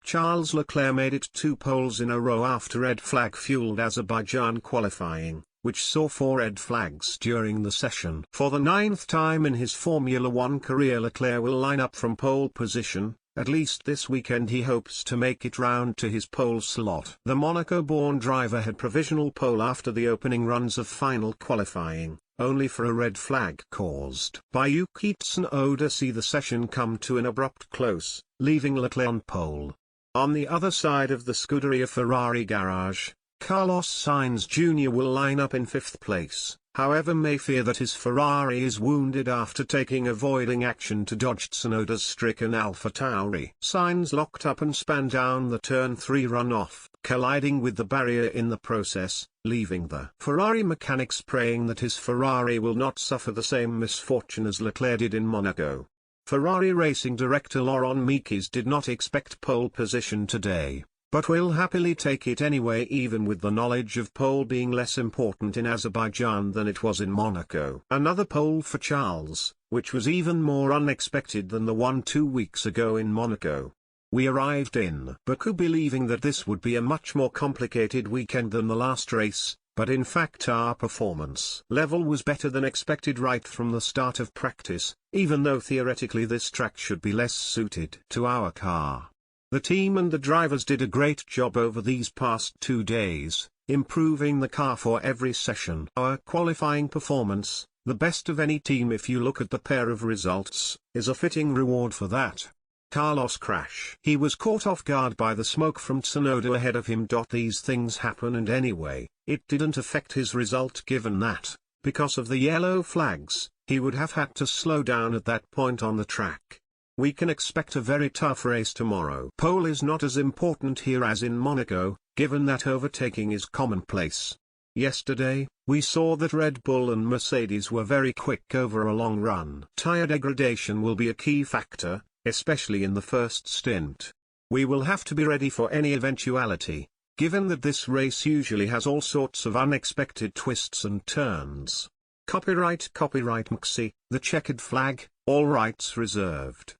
Charles Leclerc made it 2 poles in a row after red flag-fueled Azerbaijan qualifying, which saw 4 red flags during the session. For the 9th time in his Formula One career, Leclerc will line up from pole position. At least this weekend he hopes to make it round to his pole slot. The Monaco-born driver had provisional pole after the opening runs of final qualifying, only for a red flag caused by Yuki Tsunoda see the session come to an abrupt close, leaving Leclerc on pole. On the other side of the Scuderia Ferrari garage, Carlos Sainz Jr. will line up in 5th place, however may fear that his Ferrari is wounded after taking avoiding action to dodge Tsunoda's stricken AlphaTauri. Sainz locked up and span down the Turn 3 runoff, colliding with the barrier in the process, leaving the Ferrari mechanics praying that his Ferrari will not suffer the same misfortune as Leclerc did in Monaco. Ferrari racing director Laurent Mekies did not expect pole position today, but will happily take it anyway, even with the knowledge of pole being less important in Azerbaijan than it was in Monaco. Another pole for Charles, which was even more unexpected than the one 2 weeks ago in Monaco. We arrived in Baku believing that this would be a much more complicated weekend than the last race, but in fact our performance level was better than expected right from the start of practice, even though theoretically this track should be less suited to our car. The team and the drivers did a great job over these past 2 days, improving the car for every session. Our qualifying performance, the best of any team if you look at the pair of results, is a fitting reward for that. Carlos crash. He was caught off guard by the smoke from Tsunoda ahead of him. These things happen, and anyway, it didn't affect his result given that, because of the yellow flags, he would have had to slow down at that point on the track. We can expect a very tough race tomorrow. Pole is not as important here as in Monaco, given that overtaking is commonplace. Yesterday, we saw that Red Bull and Mercedes were very quick over a long run. Tire degradation will be a key factor, especially in the first stint. We will have to be ready for any eventuality, given that this race usually has all sorts of unexpected twists and turns. Copyright Mxi, the checkered flag, all rights reserved.